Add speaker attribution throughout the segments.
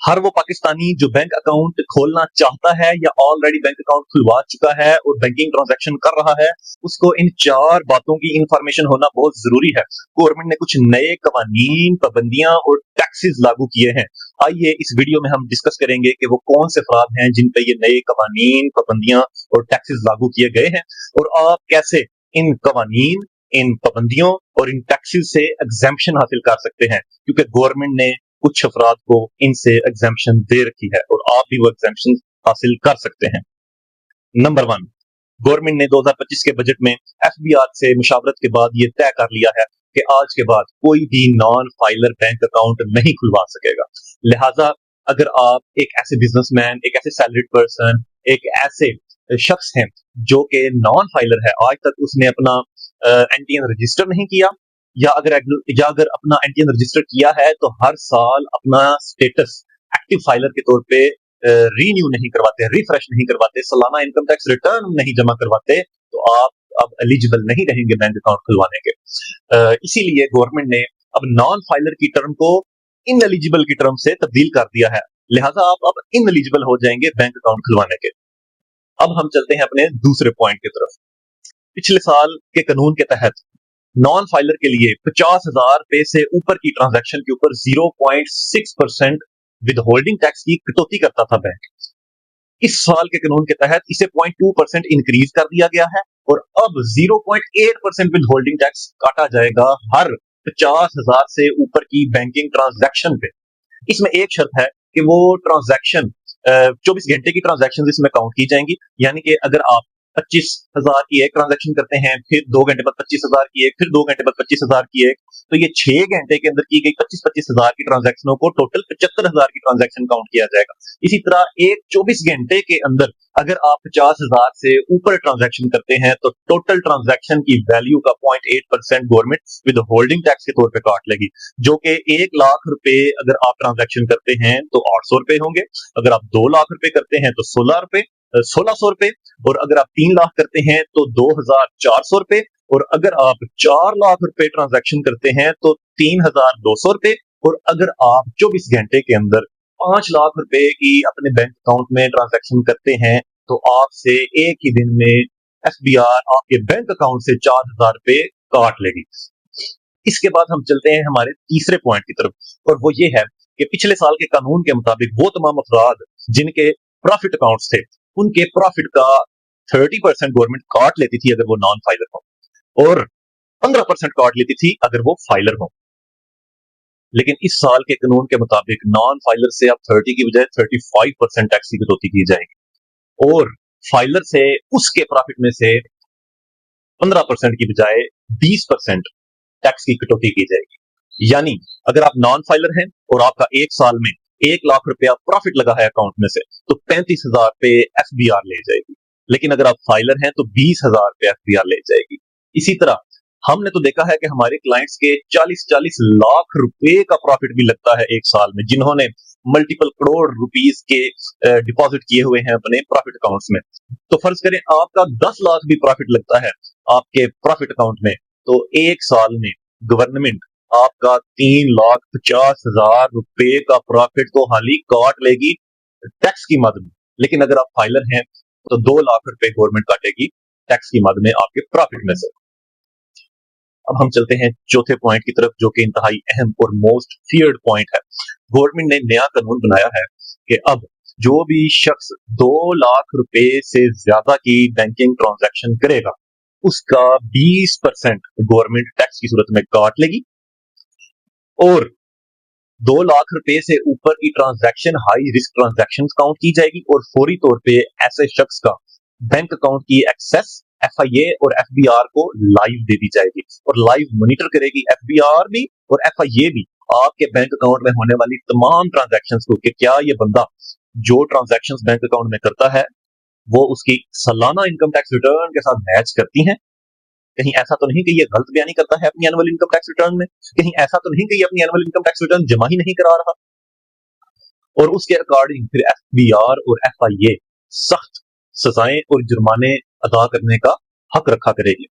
Speaker 1: हर वो पाकिस्तानी जो bank account खोलना चाहता है या ऑलरेडी बैंक अकाउंट खुलवा चुका है और बैंकिंग ट्रांजैक्शन कर रहा है, उसको इन चार बातों की इंफॉर्मेशन होना बहुत जरूरी है। गवर्नमेंट ने कुछ नए कवानीन, पाबंदियां और टैक्सेस लागू किए हैं। आइए इस वीडियो में हम डिस्कस करेंगे कि वो कौन से अफराद हैं जिन पे ये नए कवानीन, पाबंदियां और टैक्सेस लागू किए गए हैं, और आप कैसे इन कवानीन, इन पाबंदियों और इन टैक्सेस से एग्जेम्पशन हासिल कर सकते हैं, क्योंकि गवर्नमेंट ने कुछ अफराद को इनसे एग्जाम्पशन दे रखी है और आप भी वो एग्जाम्पशन हासिल कर सकते हैं। नंबर 1, गवर्नमेंट ने 2025 के बजट में एफबीआर से मुशावरत के बाद ये तय कर लिया है कि आज के बाद कोई भी नॉन फाइलर बैंक अकाउंट नहीं खुलवा सकेगा। लिहाजा अगर आप एक ऐसे बिजनेसमैन, एक ऐसे सैलरीड पर्सन, एक ऐसे शख्स हैं जो कि नॉन फाइलर है, आज तक उसने अपना एनटीएन रजिस्टर नहीं किया, या अगर अपना एनटीएन रजिस्टर किया है तो हर साल अपना स्टेटस एक्टिव फाइलर के तौर पे रीन्यू नहीं करवाते, रिफ्रेश नहीं करवाते, सालाना इनकम टैक्स रिटर्न नहीं जमा करवाते, तो आप अब एलिजिबल नहीं रहेंगे बैंक अकाउंट खुलवाने के। इसीलिए गवर्नमेंट ने अब नॉन फाइलर की टर्म को इन एलिजिबल की टर्म से तब्दील कर दिया है। लिहाजा आप अब इन एलिजिबल हो जाएंगे बैंक अकाउंट खुलवाने के। अब हम चलते हैं अपने दूसरे पॉइंट की तरफ। पिछले साल के कानून के तहत नॉन फाइलर के लिए 50,000 रुपए से ऊपर की ट्रांजैक्शन के ऊपर 0.6% विद होल्डिंग टैक्स की कटौती करता था बैंक। इस साल के कानून के तहत इसे 0.2% इंक्रीज कर दिया गया है और अब 0.8% विद होल्डिंग टैक्स काटा जाएगा हर 50,000 से ऊपर की बैंकिंग ट्रांजैक्शन पे। इसमें एक शर्त है कि वो ट्रांजैक्शन 24 घंटे की ट्रांजैक्शन इसमें काउंट की जाएंगी, यानी कि अगर आप 25,000 की एक ट्रांजैक्शन करते हैं, फिर 2 घंटे बाद 25,000 की एक, फिर 2 घंटे बाद 25,000 की एक, तो ये 6 घंटे के अंदर की गई 25,000 की ट्रांजैक्शनों को टोटल 75,000 की ट्रांजैक्शन काउंट किया जाएगा। इसी तरह एक 24 घंटे के अंदर अगर आप 50,000 से ऊपर ट्रांजैक्शन करते हैं तो टोटल ट्रांजैक्शन की वैल्यू का 0.8% गवर्नमेंट विद होल्डिंग टैक्स के तौर पे काट लेगी, जो कि 1 लाख रुपए अगर आप ट्रांजैक्शन करते हैं तो 800 रुपए होंगे, अगर आप 2 लाख रुपए करते हैं तो 1600 रुपए, और अगर आप 3 लाख करते हैं तो 2,400 रुपए, और अगर आप 4 लाख रुपए ट्रांजैक्शन करते हैं तो 3,200 रुपए, और अगर आप 24 घंटे के अंदर 5 लाख रुपए की अपने बैंक अकाउंट में ट्रांजैक्शन करते हैं तो आपसे एक ही दिन में एफबीआर आपके बैंक अकाउंट से 4,000 रुपए काट लेगी। इसके बाद हम चलते हैं हमारे तीसरे पॉइंट की तरफ, और वो ये है कि पिछले साल के कानून के मुताबिक वो तमाम अफराद जिनके प्रॉफिट अकाउंट्स थे, उनके प्रॉफिट का 30% गवर्नमेंट काट लेती थी अगर वो नॉन फाइलर हो, और 15% काट लेती थी अगर वो फाइलर हो। लेकिन इस साल के कानून के मुताबिक नॉन फाइलर से अब 30 की बजाय 35% टैक्स की कटौती की जाएगी, और फाइलर से उसके प्रॉफिट में से 15% की बजाय 20% टैक्स की कटौती की जाएगी। यानी अगर आप नॉन फाइलर हैं और आपका एक साल में 1 लाख रुपया प्रॉफिट लगा है अकाउंट में से, तो 35,000 रुपए एफबीआर ले जाएगी, लेकिन अगर आप फाइलर हैं तो 20,000 रुपए एफबीआर ले जाएगी। इसी तरह हमने तो देखा है कि हमारे क्लाइंट्स के 40-40 लाख रुपए का प्रॉफिट भी लगता है एक साल में, जिन्होंने मल्टीपल करोड़ रुपीस के डिपॉजिट किए हुए हैं अपने प्रॉफिट अकाउंट्स में। तो फर्ज करें आपका 10 लाख भी प्रॉफिट लगता है आपके प्रॉफिट अकाउंट में, तो एक साल में गवर्नमेंट आपका 3,50,000 रुपए का प्रॉफिट तो हाली काट लेगी टैक्स की मद में, लेकिन अगर आप फाइलर हैं तो 2 लाख रुपए गवर्नमेंट काटेगी टैक्स की मद में आपके प्रॉफिट में से। अब हम चलते हैं चौथे पॉइंट की तरफ, जो कि इंतहाई अहम और मोस्ट फियर्ड पॉइंट है। गवर्नमेंट ने नया कानून बनाया है कि अब जो भी शख्स 2 लाख रुपए से ज्यादा की बैंकिंग ट्रांजैक्शन करेगा उसका 20% गवर्नमेंट टैक्स की सूरत में काट लेगी, और 2 लाख रुपए से ऊपर की transaction high risk transaction count की जाएगी, और फौरी तौर पे ऐसे शख्स का बैंक अकाउंट की एक्सेस एफआईए और एफबीआर को लाइव दे दी जाएगी, और लाइव मॉनिटर करेगी एफबीआर भी और एफआईए भी आपके बैंक अकाउंट में होने वाली तमाम ट्रांजैक्शंस को, कि क्या ये बंदा जो ट्रांजैक्शंस बैंक अकाउंट में करता है वो उसकी सालाना इनकम टैक्स रिटर्न के साथ मैच करती हैं। कहीं ऐसा तो नहीं कि ये गलत बयानी करता है अपनी एनुअल इनकम टैक्स रिटर्न में, कहीं ऐसा तो नहीं कि ये अपनी एनुअल इनकम टैक्स रिटर्न जमा ही नहीं करा रहा। और उसके अकॉर्डिंग फिर एफबीआर और एफआईए सख्त सजाएं और जुर्माने अदा करने का हक रखा करेगी।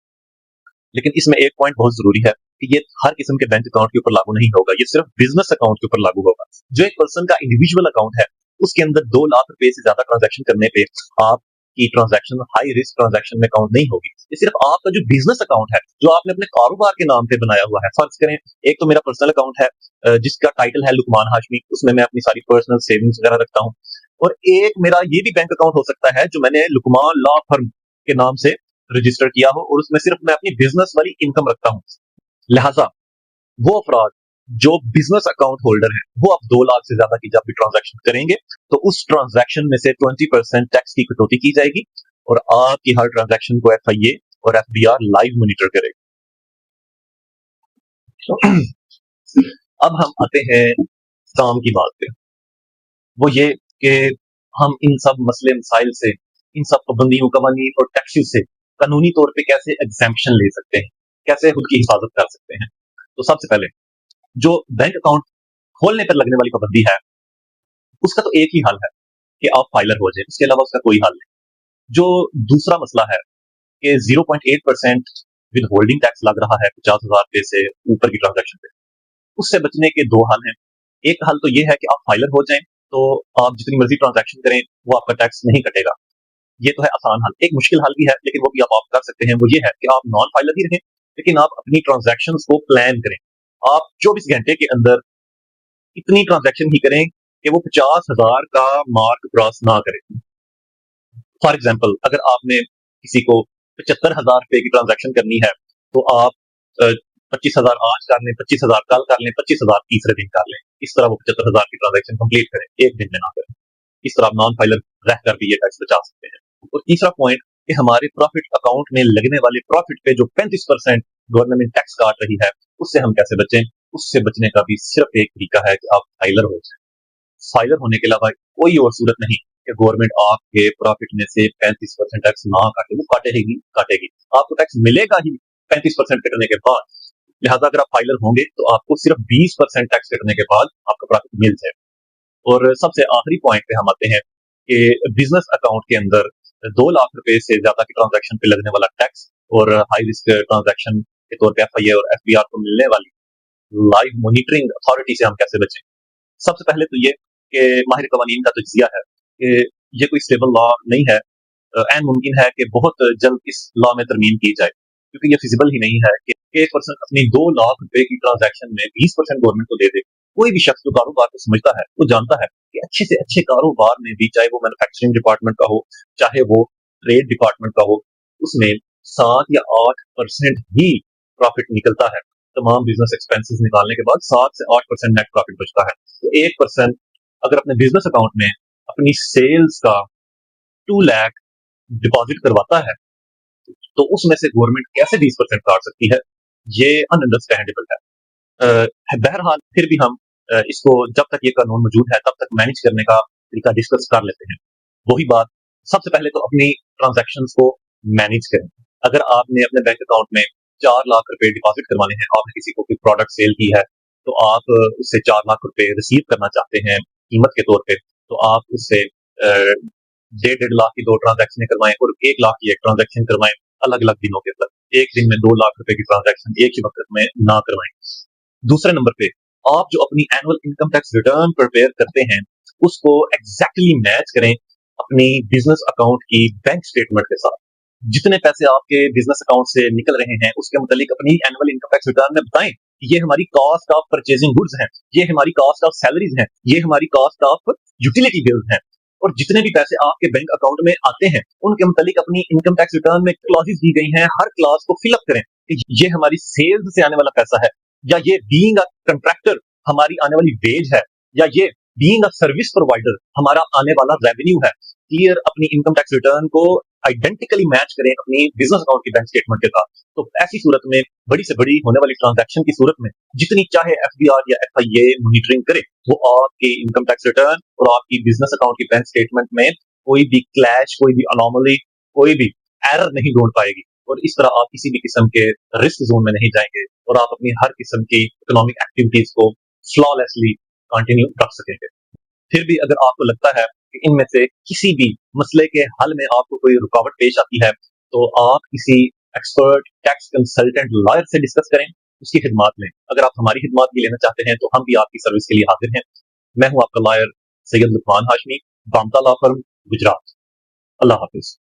Speaker 1: लेकिन इसमें एक पॉइंट बहुत जरूरी है कि ये हर किस्म के बैंक अकाउंट के ऊपर लागू नहीं होगा, ये सिर्फ बिजनेस अकाउंट के ऊपर लागू होगा। जो एक पर्सन का इंडिविजुअल अकाउंट है, उसके अंदर 2 लाख रुपए से ज्यादा ट्रांजैक्शन करने पे आपकी ट्रांजैक्शन हाई रिस्क ट्रांजैक्शन में काउंट नहीं होगी। ये सिर्फ आपका जो बिजनेस अकाउंट है, जो आपने अपने कारोबार के नाम पे बनाया हुआ है। फर्ज करें, एक तो मेरा पर्सनल अकाउंट है जिसका टाइटल है लुकमान हाशमी, उसमें मैं अपनी सारी पर्सनल सेविंग्स वगैरह रखता हूँ। और एक मेरा ये भी बैंक अकाउंट हो सकता है जो मैंने लुकमान लॉ फर्म के नाम से रजिस्टर किया हो, और उसमें सिर्फ मैं अपनी बिजनेस वाली इनकम रखता हूँ। लिहाजा वो अफराद जो बिजनेस अकाउंट होल्डर है, वो अब 2 लाख से ज्यादा की जब भी ट्रांजैक्शन करेंगे तो उस ट्रांजैक्शन में से 20% टैक्स की कटौती की जाएगी, और आपकी हर ट्रांजैक्शन को एफआईए और एफबीआर लाइव मॉनिटर करेगा। अब हम आते हैं काम की बात पे। वो ये कि हम इन सब मसले मसाइल से, इन सब पाबंदियों, कवानीन और टैक्सेस से कानूनी तौर पे कैसे एग्जेम्पशन ले सकते हैं, कैसे खुद की हिफाजत कर सकते हैं। तो सबसे पहले जो बैंक अकाउंट खोलने पर लगने वाली पाबंदी है, उसका तो एक ही हल है कि आप फाइलर हो जाए, उसके अलावा उसका कोई हल नहीं। जो दूसरा मसला है कि 0.8% विद होल्डिंग टैक्स लग रहा है 50,000 रुपए से ऊपर की ट्रांजैक्शन पे, उससे बचने के 2 हल हैं। एक हल तो ये है कि आप फाइलर हो जाएं, तो आप जितनी मर्जी ट्रांजैक्शन करें वो आपका टैक्स नहीं कटेगा। ये तो है आसान हल। एक मुश्किल हल भी है, लेकिन वो भी आप कर सकते हैं। वो ये है कि आप नॉन फाइलर ही रहें, लेकिन आप अपनी ट्रांजैक्शंस को प्लान करें। आप 24 घंटे के अंदर इतनी ट्रांजैक्शन ही करें कि वो 50,000 का मार्क क्रॉस ना करे। फॉर एग्जाम्पल, अगर आपने किसी को 75,000 रुपए की ट्रांजैक्शन करनी है, तो आप 25,000 आज कर लें, 25,000 कल कर लें, 25,000 तीसरे दिन कर लें। इस तरह वो 75,000 की ट्रांजैक्शन कंप्लीट करें, एक दिन में ना करें। इस तरह आप नॉन फाइलर रहकर भी ये टैक्स बचा सकते हैं। और तीसरा पॉइंट कि हमारे प्रॉफिट अकाउंट में लगने वाले प्रॉफिट पे जो 35% गवर्नमेंट टैक्स काट रही है, उससे हम कैसे बचें। उससे बचने का भी सिर्फ एक तरीका है कि आप फाइलर हो जाए। फाइलर होने के अलावा कोई और सूरत नहीं कि गवर्नमेंट आपके प्रॉफिट में से 35% टैक्स ना काटे। वो काटेगी काटेगी, आपको टैक्स मिलेगा ही 35% कटने के बाद। लिहाजा अगर आप फाइलर होंगे तो आपको सिर्फ 20% टैक्स कटने के बाद आपका प्रॉफिट मिल जाए। और सबसे आखिरी पॉइंट पे हम आते हैं कि बिजनेस अकाउंट के अंदर 2 लाख रुपए से ज्यादा की ट्रांजैक्शन पे लगने वाला टैक्स और हाई रिस्क ट्रांजैक्शन के तौर पे एफआईए और एफबीआर को मिलने वाली लाइव मॉनिटरिंग अथॉरिटी से हम कैसे बचें। सबसे पहले तो ये कि माहिर कवानीन का तज्जिया है कि ये कोई स्टेबल लॉ नहीं है। ऐन मुमकिन है कि बहुत जल्द इस लॉ में तरमीम की जाए, क्योंकि ये फिजिबल ही नहीं है कि एक पर्सन अपनी 2 लाख रुपए की ट्रांजैक्शन में 20% गवर्नमेंट को दे दे। कोई भी शख्स जो कारोबार को समझता है वो जानता है कि अच्छे से अच्छे कारोबार में भी, चाहे वो मैन्युफैक्चरिंग डिपार्टमेंट का हो, चाहे वो ट्रेड डिपार्टमेंट का हो, उसमें 7 या 8% ही प्रॉफिट निकलता है। तमाम बिजनेस एक्सपेंसेस निकालने के बाद 7 से 8% नेट प्रॉफिट बचता है। तो 1% अगर अपने बिजनेस अकाउंट में अपनी सेल्स का 2 लाख डिपॉजिट करवाता है, तो उसमें से गवर्नमेंट कैसे 20% काट सकती है, ये अनअंडरस्टैंडेबल है। बहरहाल फिर भी हम इसको, जब तक ये कानून मौजूद है तब तक मैनेज करने का तरीका डिस्कस कर लेते हैं। वही बात, सबसे पहले तो अपनी ट्रांजैक्शंस को मैनेज करें। अगर आपने अपने बैंक अकाउंट में 4 लाख रुपए डिपॉजिट करवाने हैं, आपने किसी को कोई प्रोडक्ट सेल की है, तो आप उससे 4 लाख रुपए रिसीव करना चाहते हैं कीमत के तौर पे, तो आप उससे 1.5 लाख की 2 ट्रांजैक्शन करवाएं और 1 लाख की एक ट्रांजैक्शन करवाएं अलग अलग दिनों के अंदर। एक दिन में 2 लाख रुपए की ट्रांजैक्शन एक ही वक्त में ना करवाएं। दूसरे नंबर पे, आप जो अपनी annual income tax return preparer करते हैं, उसको एग्जैक्टली मैच करें अपनी बिजनेस अकाउंट की बैंक स्टेटमेंट के साथ। जितने पैसे आपके बिजनेस अकाउंट से निकल रहे हैं, उसके मुतालिक अपनी एनुअल इनकम टैक्स रिटर्न में बताएं कि ये हमारी कॉस्ट ऑफ परचेजिंग गुड्स हैं, ये हमारी कॉस्ट ऑफ सैलरीज हैं, ये हमारी कॉस्ट ऑफ यूटिलिटी बिल्स हैं। और जितने भी पैसे आपके बैंक अकाउंट में आते हैं, उनके मुतालिक अपनी इनकम टैक्स रिटर्न में क्लॉजेस दी गई हैं, हर क्लॉज को फिलअप करें कि ये हमारी सेल्स से आने वाला पैसा है, या ये बीइंग अ कंट्रैक्टर हमारी आने वाली वेज है, या ये बीइंग अ सर्विस प्रोवाइडर हमारा आने वाला रेवेन्यू है। क्लियर अपनी इनकम टैक्स रिटर्न को आइडेंटिकली मैच करें अपनी बिजनेस अकाउंट की बैंक स्टेटमेंट के साथ। तो ऐसी सूरत में बड़ी से बड़ी होने वाली ट्रांजैक्शन की सूरत में जितनी चाहे एफबीआर या एफआईए मॉनिटरिंग करे, वो आपकी इनकम टैक्स रिटर्न और आपकी बिजनेस अकाउंट की बैंक स्टेटमेंट में कोई भी क्लैश, कोई भी अनोमली, कोई भी एरर नहीं ढूंढ पाएगी। और इस तरह आप किसी भी किस्म के रिस्क जोन में नहीं जाएंगे और आप अपनी हर किस्म की इकोनॉमिक एक्टिविटीज को फ्लॉलेसली कंटिन्यू रख सकेंगे। फिर भी अगर आपको लगता है कि इनमें से किसी भी मसले के हल में आपको कोई रुकावट पेश आती है, तो आप किसी एक्सपर्ट टैक्स कंसल्टेंट लॉयर से डिस्कस करें। उसकी खिदमात लें। अगर आप हमारी खिदमात भी लेना चाहते हैं तो हम भी आपकी सर्विस के लिए हाजिर हैं। मैं हूं आपका lawyer Syed Luqman Hashmi, Bamta law firm, Gujarat. अल्लाह हाफिज।